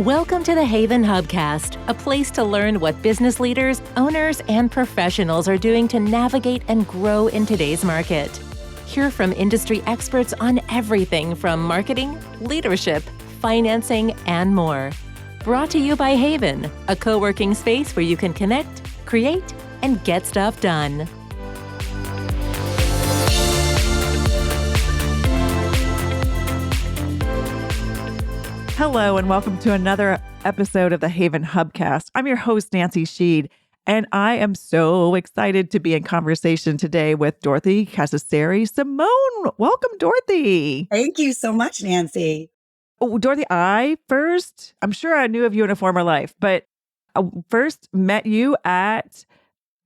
Welcome to the HAYVN Hubcast, a place to learn what business leaders, owners, and professionals are doing to navigate and grow in today's market. Hear from industry experts on everything from marketing, leadership, financing, and more. Brought to you by HAYVN, a co-working space where you can connect, create, and get stuff done. Hello, and welcome to another episode of the HAYVN Hubcast. I'm your host, Nancy Sheed, and I am so excited to be in conversation today with Dorothy Cascerceri Simone. Welcome, Dorothy. Thank you so much, Nancy. Oh, Dorothy, I'm sure I knew of you in a former life, but I first met you at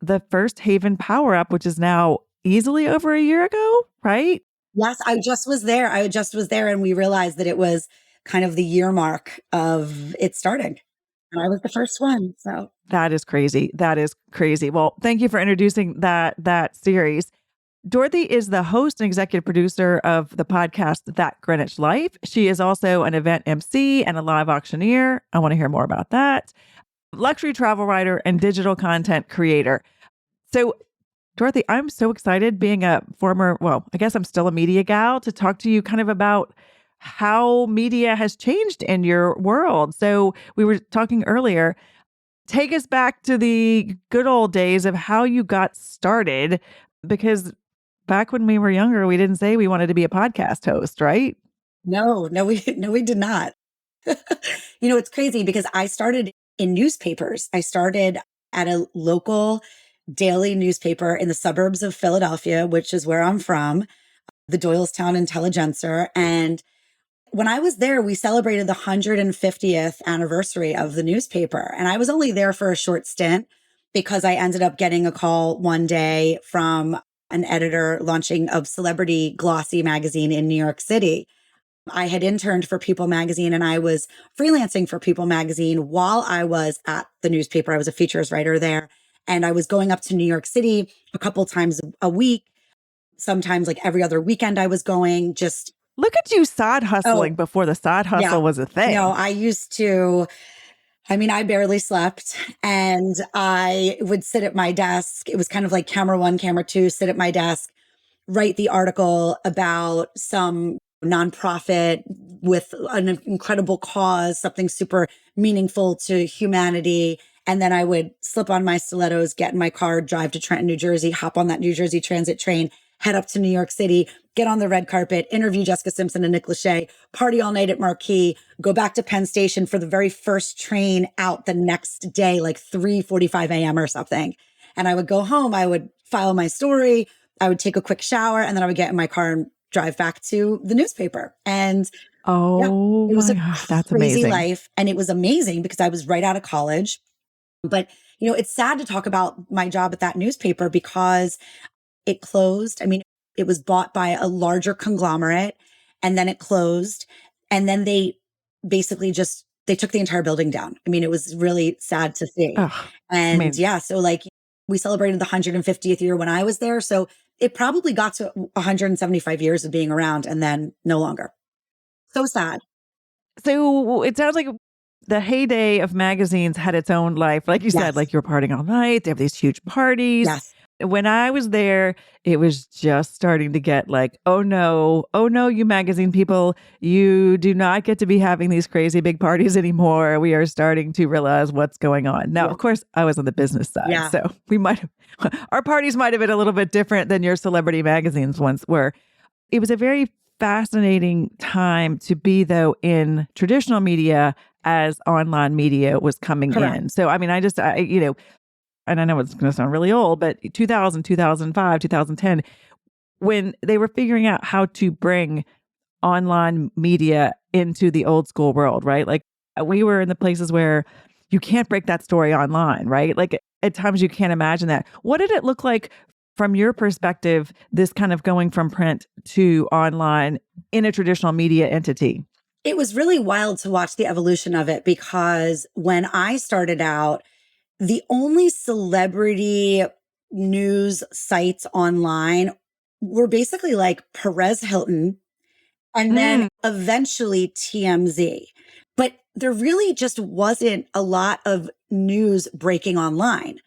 the first HAYVN Power Up, which is now easily over a year ago, right? Yes, I just was there. And we realized that it was kind of the year mark of it starting. And I was the first one. So that is crazy. Well, thank you for introducing that series. Dorothy is the host and executive producer of the podcast, That Greenwich Life. She is also an event MC and a live auctioneer. I want to hear more about that. Luxury travel writer and digital content creator. So, Dorothy, I'm so excited being I guess I'm still a media gal, to talk to you kind of about how media has changed in your world. So we were talking earlier. Take us back to the good old days of how you got started, because back when we were younger, we didn't say we wanted to be a podcast host, right? No, we did not. It's crazy because I started in newspapers. I started at a local daily newspaper in the suburbs of Philadelphia, which is where I'm from, the Doylestown Intelligencer. And when I was there, we celebrated the 150th anniversary of the newspaper. And I was only there for a short stint because I ended up getting a call one day from an editor launching a celebrity glossy magazine in New York City. I had interned for People magazine and I was freelancing for People magazine while I was at the newspaper. I was a features writer there. And I was going up to New York City a couple times a week. Sometimes like every other weekend I was going. Just look at you side hustling before the side hustle was a thing. I barely slept and I would sit at my desk. It was kind of like camera one, camera two, sit at my desk, write the article about some nonprofit with an incredible cause, something super meaningful to humanity. And then I would slip on my stilettos, get in my car, drive to Trenton, New Jersey, hop on that New Jersey Transit train, head up to New York City, get on the red carpet, interview Jessica Simpson and Nick Lachey, party all night at Marquee, go back to Penn Station for the very first train out the next day, like 3:45 a.m. or something. And I would go home, I would file my story, I would take a quick shower, and then I would get in my car and drive back to the newspaper. And it was that's crazy amazing. life. And it was amazing because I was right out of college. But, it's sad to talk about my job at that newspaper because it closed. I mean, it was bought by a larger conglomerate and then it closed. And then they basically they took the entire building down. I mean, it was really sad to see. So we celebrated the 150th year when I was there. So it probably got to 175 years of being around and then no longer. So sad. So it sounds like the heyday of magazines had its own life. Like you said, like you were partying all night. They have these huge parties. Yes. When I was there, it was just starting to get like, oh no, you magazine people, you do not get to be having these crazy big parties anymore. We are starting to realize what's going on. Now, of course, I was on the business side. So our parties might have been a little bit different than your celebrity magazines once were. It was a very fascinating time to be, though, in traditional media as online media was coming in. So, I mean, and I know it's going to sound really old, but 2000, 2005, 2010, when they were figuring out how to bring online media into the old school world, right? Like we were in the places where you can't break that story online, right? Like at times you can't imagine that. What did it look like from your perspective, this kind of going from print to online in a traditional media entity? It was really wild to watch the evolution of it because when I started out, the only celebrity news sites online were basically like Perez Hilton and then eventually TMZ. But there really just wasn't a lot of news breaking online.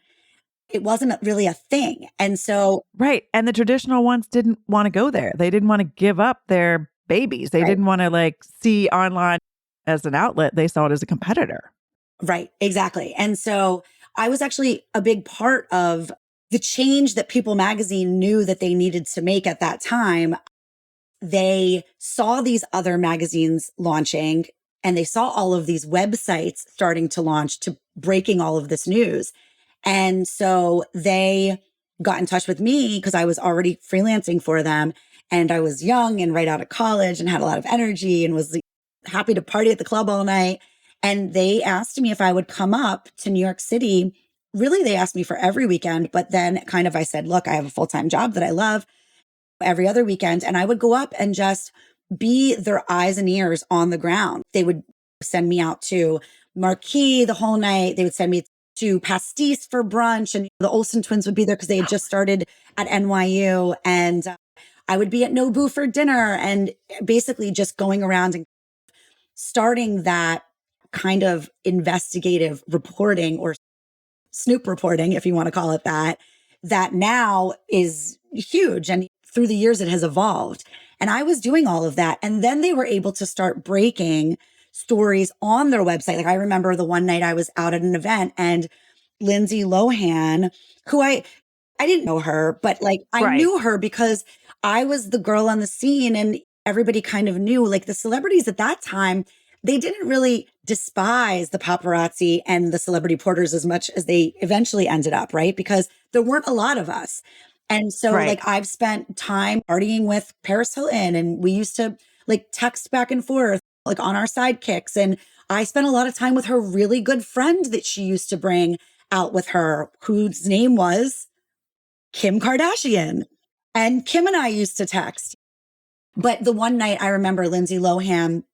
It wasn't really a thing. And so, Right. And the traditional ones didn't want to go there. They didn't want to give up their babies. They right, didn't want to like see online as an outlet. They saw it as a competitor. right, exactly. And so I was actually a big part of the change that People Magazine knew that they needed to make at that time. They saw these other magazines launching and they saw all of these websites starting to launch to breaking all of this news. And so they got in touch with me because I was already freelancing for them and I was young and right out of college and had a lot of energy and was happy to party at the club all night. And they asked me if I would come up to New York City. Really, they asked me for every weekend, but then kind of I said, look, I have a full-time job that I love every other weekend. And I would go up and just be their eyes and ears on the ground. They would send me out to Marquee the whole night. They would send me to Pastis for brunch. And the Olsen twins would be there because they had just started at NYU. And I would be at Nobu for dinner and basically just going around and starting that kind of investigative reporting or snoop reporting, if you want to call it that, that now is huge. And through the years, it has evolved. And I was doing all of that. And then they were able to start breaking stories on their website. Like I remember the one night I was out at an event and Lindsay Lohan, who I didn't know her, but like I Right. knew her because I was the girl on the scene and everybody kind of knew like the celebrities at that time, they didn't really despise the paparazzi and the celebrity porters as much as they eventually ended up, right? Because there weren't a lot of us. And so Right. like I've spent time partying with Paris Hilton and we used to like text back and forth like on our sidekicks. And I spent a lot of time with her really good friend that she used to bring out with her, whose name was Kim Kardashian. And Kim and I used to text. But the one night I remember Lindsay Lohan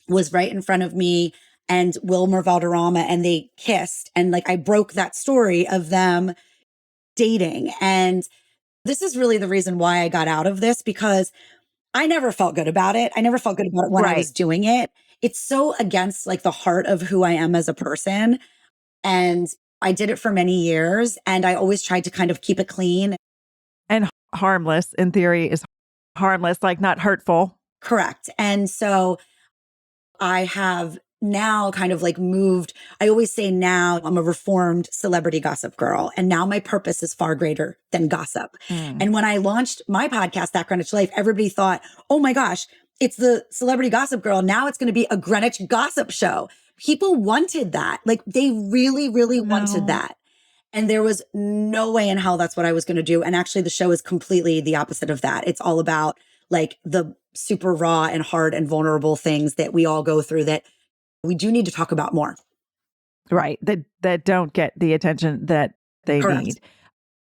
was right in front of me and Wilmer Valderrama and they kissed. And like I broke that story of them dating. And this is really the reason why I got out of this because I never felt good about it. I never felt good about it when I Right. was doing it. It's so against like the heart of who I am as a person. And I did it for many years and I always tried to kind of keep it clean. And harmless in theory is harmless, like not hurtful. Correct. And so I have now kind of like moved. I always say now I'm a reformed celebrity gossip girl. And now my purpose is far greater than gossip. And when I launched my podcast, That Greenwich Life, everybody thought, oh my gosh, it's the celebrity gossip girl. Now it's going to be a Greenwich gossip show. People wanted that. Like they really, really wanted No. that. And there was no way in hell that's what I was going to do. And actually the show is completely the opposite of that. It's all about like the super raw and hard and vulnerable things that we all go through that we do need to talk about more. Right. That don't get the attention that they Correct. need.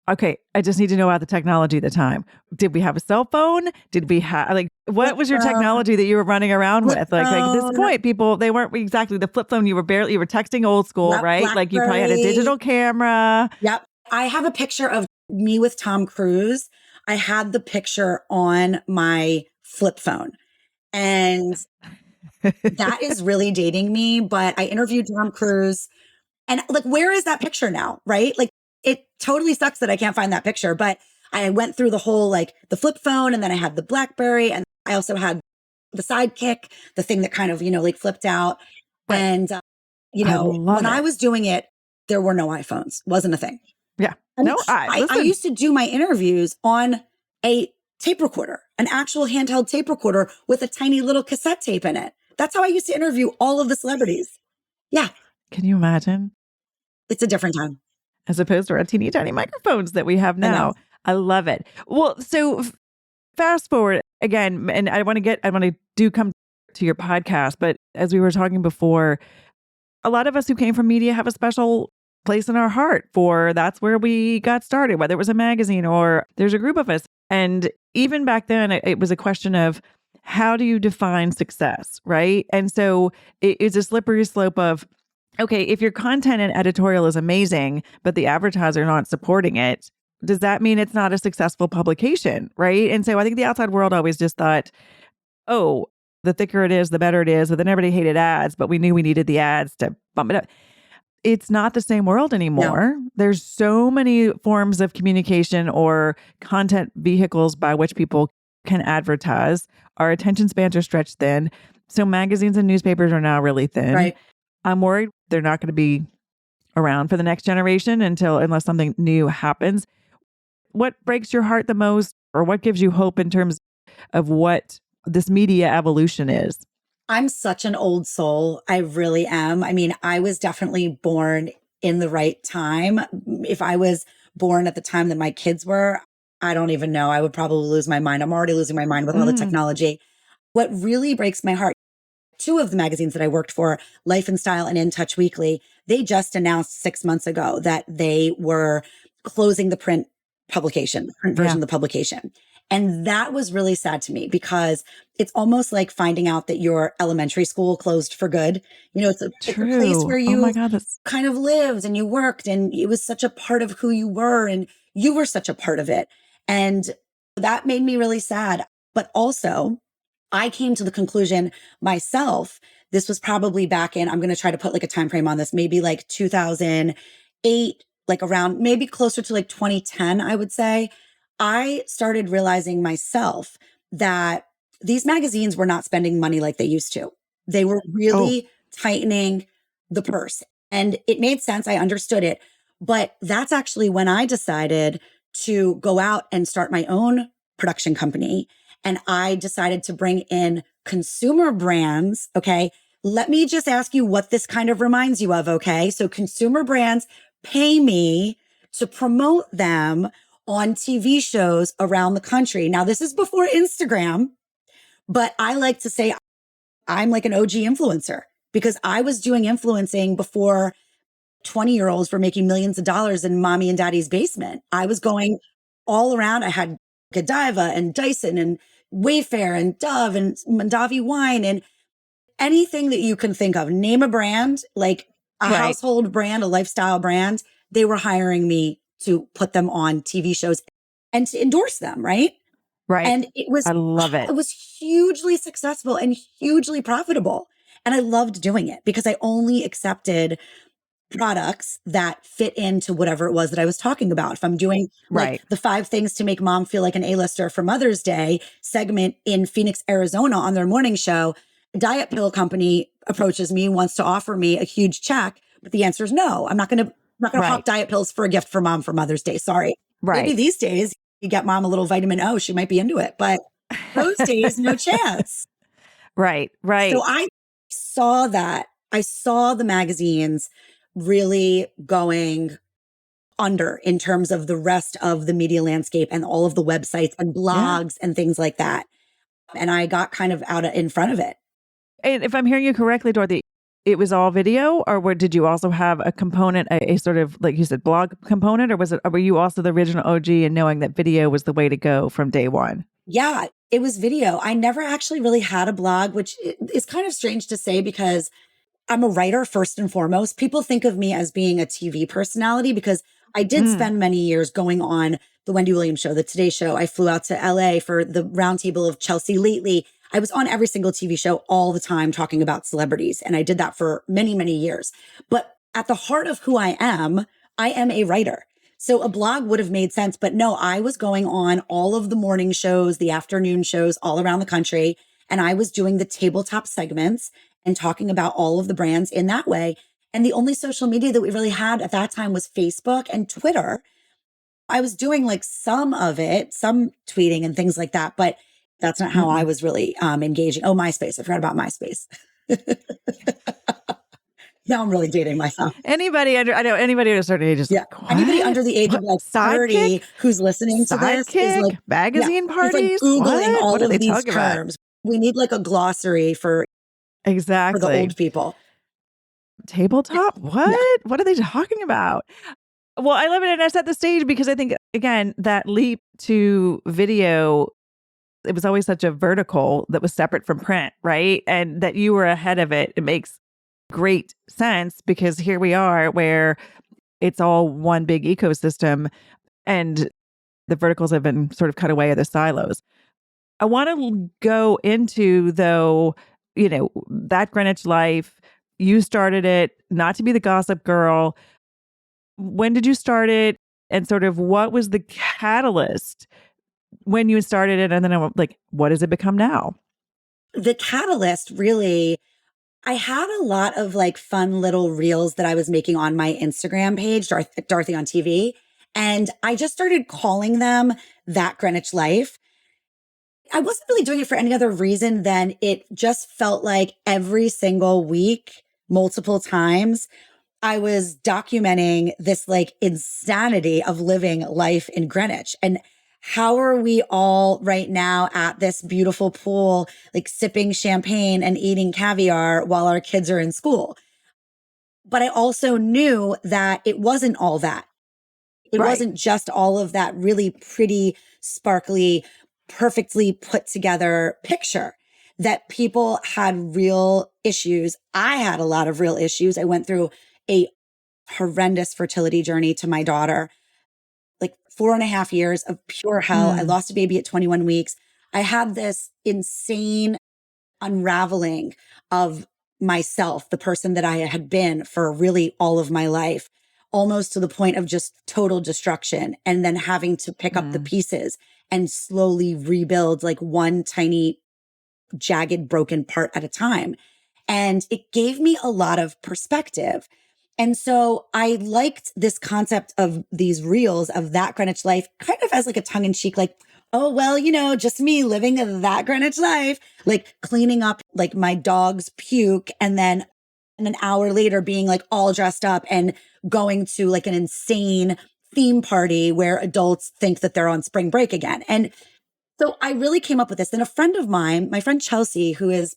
Okay. I just need to know about the technology at the time. Did we have a cell phone? Did we have like what was your technology that you were running around Flip with? Like at this phone. point, people they weren't exactly the flip phone. You were texting old school, Yep, right? Like you probably had a BlackBerry. digital camera. Yep. I have a picture of me with Tom Cruise. I had the picture on my flip phone. And that is really dating me. But I interviewed Tom Cruise and like, where is that picture now? Right? Like it totally sucks that I can't find that picture, but I went through the whole, like the flip phone and then I had the BlackBerry and I also had the sidekick, the thing that kind of, like flipped out. Right. And, I love when I it. was doing it, there were no iPhones, wasn't a thing. Yeah. I mean, No, I listen. used to do my interviews on a tape recorder, an actual handheld tape recorder with a tiny little cassette tape in it. That's how I used to interview all of the celebrities. Yeah, Can you imagine? it's a different time. As opposed to our teeny tiny microphones that we have I know. now. I love it. Well, so fast forward again, and I want to do come to your podcast, but as we were talking before, a lot of us who came from media have a special place in our heart for that's where we got started, whether it was a magazine or there's a group of us. And even back then, it was a question of how do you define success, right? And so it's a slippery slope of, okay, if your content and editorial is amazing, but the advertiser not supporting it, does that mean it's not a successful publication, right? And so I think the outside world always just thought, oh, the thicker it is, the better it is. But then everybody hated ads, but we knew we needed the ads to bump it up. It's not the same world anymore. No. There's so many forms of communication or content vehicles by which people can advertise. Our attention spans are stretched thin. So magazines and newspapers are now really thin. Right. I'm worried they're not going to be around for the next generation unless something new happens. What breaks your heart the most, or what gives you hope in terms of what this media evolution is? I'm such an old soul. I really am. I mean, I was definitely born in the right time. If I was born at the time that my kids were, I don't even know. I would probably lose my mind. I'm already losing my mind with all the technology. What really breaks my heart, two of the magazines that I worked for, Life and Style and In Touch Weekly, they just announced 6 months ago that they were closing the print version of the publication. And that was really sad to me because it's almost like finding out that your elementary school closed for good. You know, it's a place where you kind of lived and you worked, and it was such a part of who you were, and you were such a part of it. And that made me really sad. But also, I came to the conclusion myself, this was probably back in, I'm going to try to put like a time frame on this, maybe like 2008, like around maybe closer to like 2010, I would say. I started realizing myself that these magazines were not spending money like they used to. They were really tightening the purse, and it made sense. I understood it. But that's actually when I decided to go out and start my own production company. And I decided to bring in consumer brands. Okay. Let me just ask you what this kind of reminds you of. Okay. So consumer brands pay me to promote them on TV shows around the country. Now, this is before Instagram, but I like to say I'm like an OG influencer because I was doing influencing before 20-year-olds were making millions of dollars in mommy and daddy's basement. I was going all around. I had Godiva and Dyson and Wayfair and Dove and Mondavi wine and anything that you can think of. Name a brand, like a household brand, a lifestyle brand. They were hiring me to put them on TV shows and to endorse them, right? Right. And I love it. It was hugely successful and hugely profitable. And I loved doing it because I only accepted products that fit into whatever it was that I was talking about. If I'm doing like the 5 things to make mom feel like an A-lister for Mother's Day segment in Phoenix, Arizona on their morning show, a diet pill company approaches me, wants to offer me a huge check, but the answer is no. I'm not going to pop diet pills for a gift for mom for Mother's Day. Sorry. Maybe these days you get mom a little vitamin O, she might be into it, but those days, no chance. Right. So I saw that. I saw the magazines really going under in terms of the rest of the media landscape and all of the websites and blogs and things like that. And I got kind of in front of it. And if I'm hearing you correctly, Dorothy, it was all video, or did you also have a component, a sort of, like you said, blog component, or were you also the original OG and knowing that video was the way to go from day one? Yeah, it was video. I never actually really had a blog, which is kind of strange to say because I'm a writer first and foremost. People think of me as being a TV personality because I did spend many years going on the Wendy Williams show, the Today Show. I flew out to LA for the roundtable of Chelsea Lately. I was on every single TV show all the time talking about celebrities. And I did that for many, many years. But at the heart of who I am a writer. So a blog would have made sense. But no, I was going on all of the morning shows, the afternoon shows all around the country. And I was doing the tabletop segments and talking about all of the brands in that way. And the only social media that we really had at that time was Facebook and Twitter. I was doing like some of it, some tweeting and things like that, but that's not how I was really engaging. Oh, MySpace. I forgot about MySpace. Now I'm really dating myself. Anybody under a certain age is anybody under the age of like 30 who's listening to this is like magazine parties. It's like Googling all of these terms. We need like a glossary for the old people. Tabletop? What? Yeah. What are they talking about? Well, I love it. And I set the stage because I think, again, that leap to video, it was always such a vertical that was separate from print, right? And that you were ahead of it. It makes great sense because here we are where it's all one big ecosystem and the verticals have been sort of cut away at the silos. I want to go into, though, That Greenwich Life. You started it not to be the gossip girl. When did you start it? And sort of what was the catalyst when you started it? And then what has it become now? The catalyst really, I had a lot of like fun little reels that I was making on my Instagram page, Dorothy on TV. And I just started calling them That Greenwich Life. I wasn't really doing it for any other reason than it just felt like every single week, multiple times, I was documenting this like insanity of living life in Greenwich. And how are we all right now at this beautiful pool, like sipping champagne and eating caviar while our kids are in school? But I also knew that it wasn't all that. It Right. wasn't just all of that really pretty, sparkly, perfectly put together picture, that people had real issues. I had a lot of real issues. I went through a horrendous fertility journey to my daughter, like 4.5 years of pure hell. I Mm. lost a baby at 21 weeks. I had this insane unraveling of myself, the person that I had been for really all of my life, almost to the point of just total destruction. And then having to pick up the Mm. pieces and slowly rebuild like one tiny jagged, broken part at a time. And it gave me a lot of perspective. And so I liked this concept of these reels of That Greenwich Life, kind of as like a tongue in cheek, like, oh, well, just me living that Greenwich life, like cleaning up like my dog's puke. And then an hour later being like all dressed up and going to like an insane theme party where adults think that they're on spring break again. And so I really came up with this. Then a friend of mine, my friend Chelsea, who is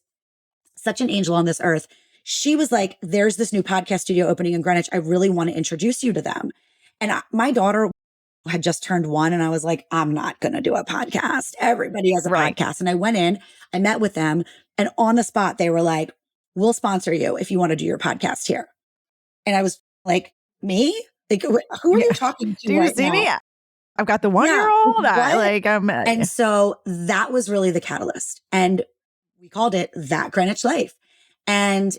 such an angel on this earth, she was like, there's this new podcast studio opening in Greenwich. I really want to introduce you to them. And my daughter had just turned 1 and I was like, I'm not going to do a podcast. Everybody has a Right. podcast. And I went in, I met with them, and on the spot, they were like, we'll sponsor you if you want to do your podcast here. And I was like, me? Like, who are you talking to Do you right see now? me? I've got the Yeah, 1-year-old. what? I'm And so that was really the catalyst. And we called it That Greenwich Life. And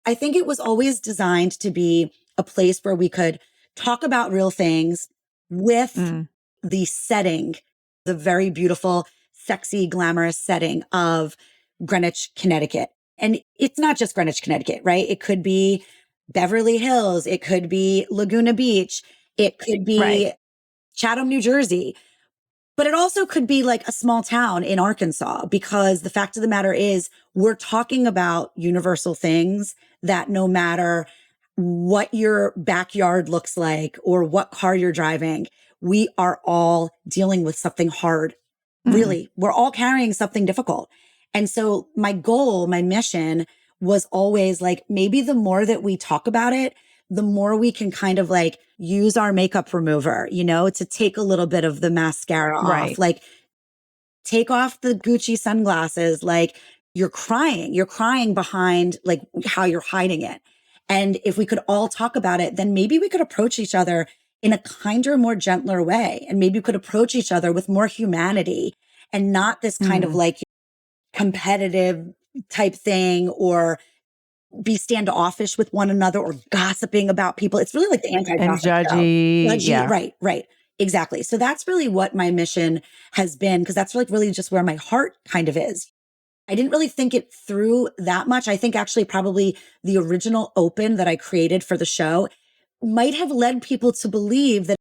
I think it was always designed to be a place where we could talk about real things with Mm. the setting, the very beautiful, sexy, glamorous setting of Greenwich, Connecticut. And it's not just Greenwich, Connecticut, right? It could be Beverly Hills. It could be Laguna Beach. It could be Right. Chatham, New Jersey. But it also could be like a small town in Arkansas, because the fact of the matter is we're talking about universal things that no matter what your backyard looks like or what car you're driving, we are all dealing with something hard. Mm. Really, we're all carrying something difficult. And so my goal, my mission was always like, maybe the more that we talk about it, the more we can kind of like use our makeup remover, to take a little bit of the mascara Right. off, like take off the Gucci sunglasses. Like you're crying behind like how you're hiding it. And if we could all talk about it, then maybe we could approach each other in a kinder, more gentler way. And maybe we could approach each other with more humanity and not this kind of Mm. like competitive type thing, or be standoffish with one another or gossiping about people. It's really like the And anti-gossip show. judgy. Judgy, Yeah. right. Exactly. So that's really what my mission has been, because that's like really just where my heart kind of is. I didn't really think it through that much. I think actually probably the original open that I created for the show might have led people to believe that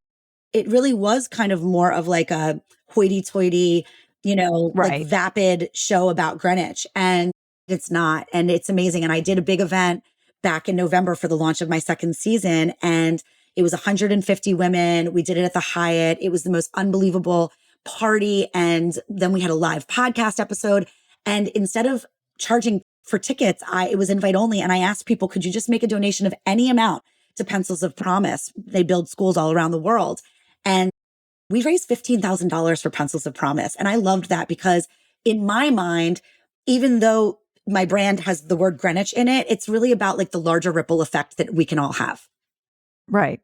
it really was kind of more of like a hoity-toity, like Right. vapid show about Greenwich. And it's not. And it's amazing. And I did a big event back in November for the launch of my second season. And it was 150 women. We did it at the Hyatt. It was the most unbelievable party. And then we had a live podcast episode. And instead of charging for tickets, it was invite only. And I asked people, could you just make a donation of any amount to Pencils of Promise? They build schools all around the world. And we raised $15,000 for Pencils of Promise. And I loved that because in my mind, even though my brand has the word Greenwich in it, it's really about like the larger ripple effect that we can all have. Right.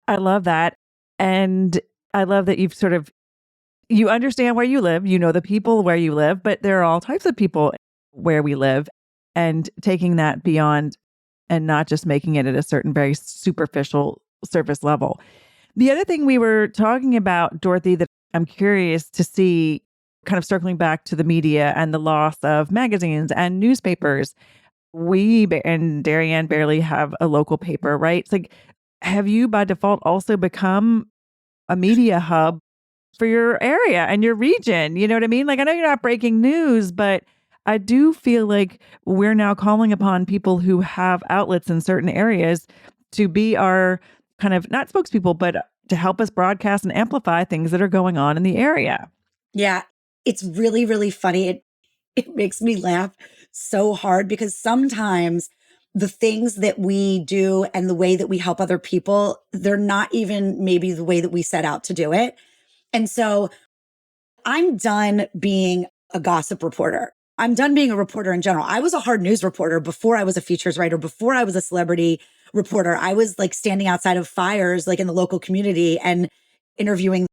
I love that. And I love that you've sort of you understand where you live, you know the people where you live, but there are all types of people where we live, and taking that beyond and not just making it at a certain very superficial surface level. The other thing we were talking about, Dorothy, that I'm curious to see, kind of circling back to the media and the loss of magazines and newspapers. And Darien barely have a local paper, right? It's like, have you by default also become a media hub for your area and your region? You know what I mean? Like, I know you're not breaking news, but I do feel like we're now calling upon people who have outlets in certain areas to be our kind of not spokespeople, but to help us broadcast and amplify things that are going on in the area. Yeah, it's really, really funny. It makes me laugh so hard because sometimes the things that we do and the way that we help other people, they're not even maybe the way that we set out to do it. And so I'm done being a gossip reporter. I'm done being a reporter in general. I was a hard news reporter before I was a features writer, before I was a celebrity reporter. I was like standing outside of fires, like in the local community and interviewing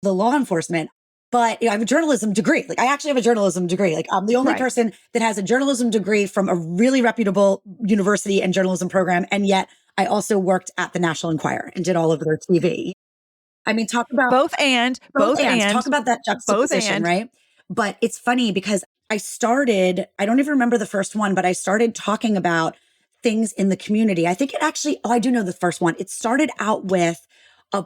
the law enforcement. But I have a journalism degree. Like I actually have a journalism degree. Like I'm the only person that has a journalism degree from a really reputable university and journalism program. And yet I also worked at the National Enquirer and did all of their TV. I mean, talk about both and talk about that juxtaposition, right? But it's funny because I don't even remember the first one, but I started talking about things in the community. I think it actually, I do know the first one. It started out with a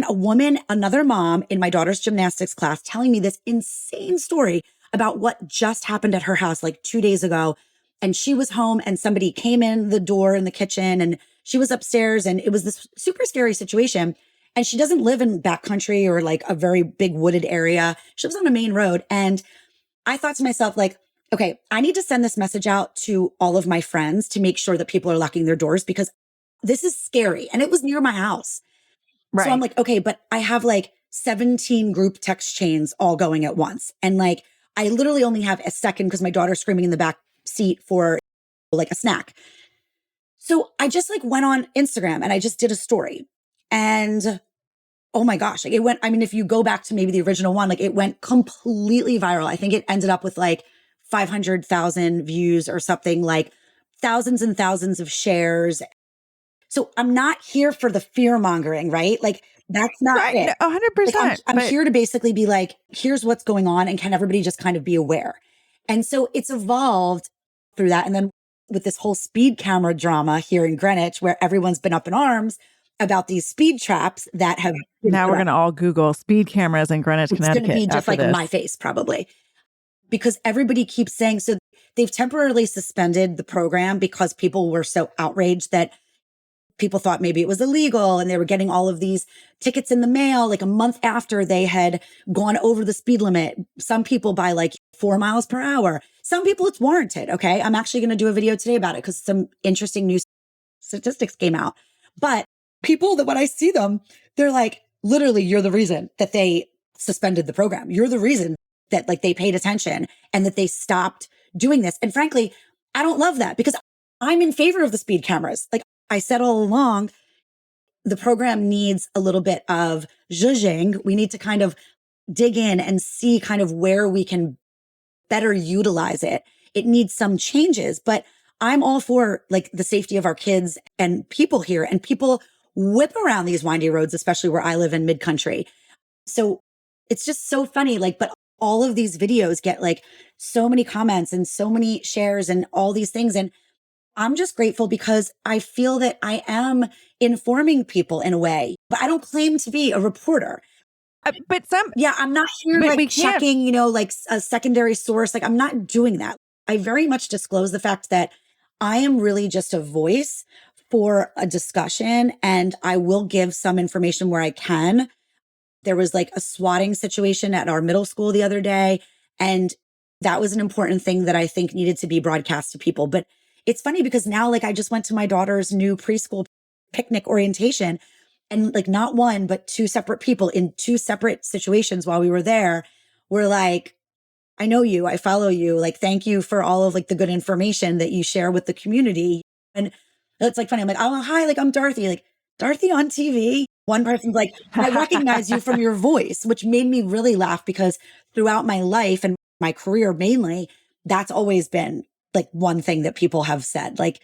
woman, another mom in my daughter's gymnastics class telling me this insane story about what just happened at her house like 2 days ago. And she was home and somebody came in the door in the kitchen and she was upstairs and it was this super scary situation. And she doesn't live in backcountry or like a very big wooded area. She lives on a main road. And I thought to myself, like, okay, I need to send this message out to all of my friends to make sure that people are locking their doors because this is scary. And it was near my house. Right. So I'm like, okay, but I have like 17 group text chains all going at once. And like, I literally only have a second because my daughter's screaming in the back seat for like a snack. So I just like went on Instagram and I just did a story. And oh my gosh, like it went, I mean, if you go back to maybe the original one, like it went completely viral. I think it ended up with like 500,000 views or something, like thousands and thousands of shares. So I'm not here for the fear mongering, right? Like that's not it. 100%. Like, I'm here to basically be like, here's what's going on and can everybody just kind of be aware? And so it's evolved through that. And then with this whole speed camera drama here in Greenwich, where everyone's been up in arms about these speed traps that have. Now we're going to all Google speed cameras in Greenwich, Connecticut. It's going to be just like my face probably, because everybody keeps saying, so they've temporarily suspended the program because people were so outraged that people thought maybe it was illegal and they were getting all of these tickets in the mail like a month after they had gone over the speed limit. Some people by like 4 miles per hour. Some people it's warranted. Okay. I'm actually going to do a video today about it because some interesting new statistics came out. But people that when I see them, they're like, literally, you're the reason that they suspended the program. You're the reason that like they paid attention and that they stopped doing this. And frankly, I don't love that because I'm in favor of the speed cameras. Like I said all along, the program needs a little bit of zhuzhing. We need to kind of dig in and see kind of where we can better utilize it. It needs some changes, but I'm all for like the safety of our kids and people here, and people whip around these windy roads, especially where I live in mid-country. So it's just so funny. Like, but all of these videos get like so many comments and so many shares and all these things. And I'm just grateful because I feel that I am informing people in a way, but I don't claim to be a reporter. I'm not here like checking, like a secondary source. Like I'm not doing that. I very much disclose the fact that I am really just a voice for a discussion, and I will give some information where I can. There was like a swatting situation at our middle school the other day, and that was an important thing that I think needed to be broadcast to people. But it's funny because now, like, I just went to my daughter's new preschool picnic orientation, and like not one, but two separate people in two separate situations while we were there were like, I know you, I follow you. Like, thank you for all of like the good information that you share with the community. And it's like funny. I'm like, oh, hi, like I'm Dorothy, like Dorothy on TV. One person's like, I recognize you from your voice, which made me really laugh because throughout my life and my career mainly, that's always been like one thing that people have said. Like,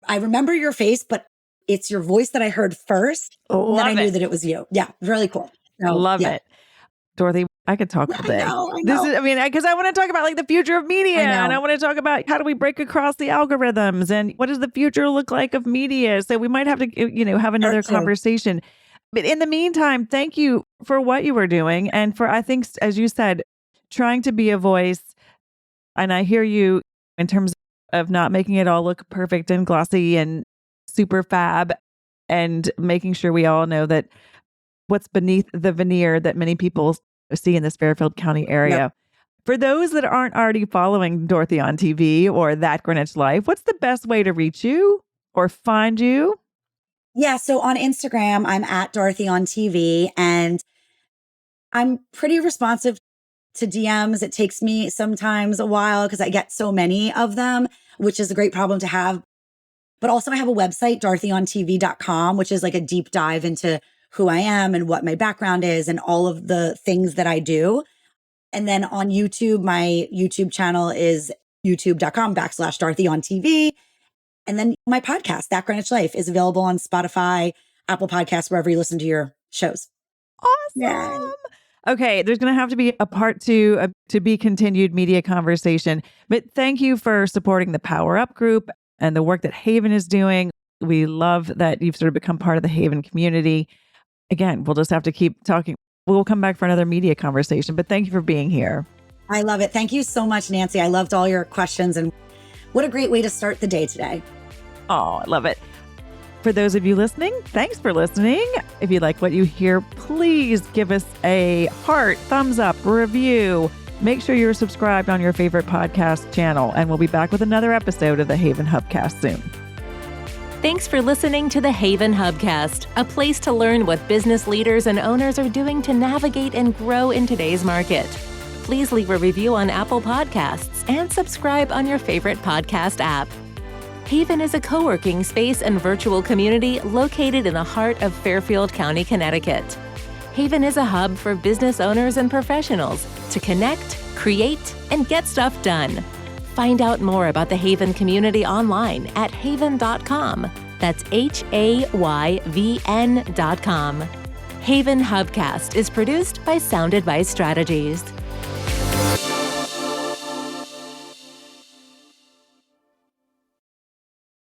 I remember your face, but it's your voice that I heard first. And then I knew that it was you. Yeah, really cool. So, Love yeah. it. Dorothy, I could talk all day. I know. This is, because I want to talk about like the future of media, and I know. want to talk about how do we break across the algorithms and what does the future look like of media. So we might have to, have another conversation. But in the meantime, thank you for what you were doing. And for, I think, as you said, trying to be a voice. And I hear you in terms of not making it all look perfect and glossy and super fab, and making sure we all know that what's beneath the veneer that many people see in this Fairfield County area. Yep. For those that aren't already following Dorothy on TV or That Greenwich Life, what's the best way to reach you or find you? Yeah. So on Instagram, I'm at Dorothy on TV, and I'm pretty responsive to DMs. It takes me sometimes a while because I get so many of them, which is a great problem to have. But also I have a website, DorothyOnTV.com, which is like a deep dive into who I am and what my background is and all of the things that I do. And then on YouTube, my YouTube channel is youtube.com/DorothyOnTV. And then my podcast, That Greenwich Life, is available on Spotify, Apple Podcasts, wherever you listen to your shows. Awesome. Yeah. Okay, there's going to have to be a part 2 to be continued media conversation. But thank you for supporting the Power Up group and the work that HAYVN is doing. We love that you've sort of become part of the HAYVN community. Again, we'll just have to keep talking. We'll come back for another media conversation, but thank you for being here. I love it. Thank you so much, Nancy. I loved all your questions, and what a great way to start the day today. Oh, I love it. For those of you listening, thanks for listening. If you like what you hear, please give us a heart, thumbs up, review. Make sure you're subscribed on your favorite podcast channel, and we'll be back with another episode of the HAYVN Hubcast soon. Thanks for listening to the HAYVN Hubcast, a place to learn what business leaders and owners are doing to navigate and grow in today's market. Please leave a review on Apple Podcasts and subscribe on your favorite podcast app. HAYVN is a co-working space and virtual community located in the heart of Fairfield County, Connecticut. HAYVN is a hub for business owners and professionals to connect, create, and get stuff done. Find out more about the HAYVN community online at hayvn.com. That's HAYVN.com. HAYVN Hubcast is produced by Sound Advice Strategies.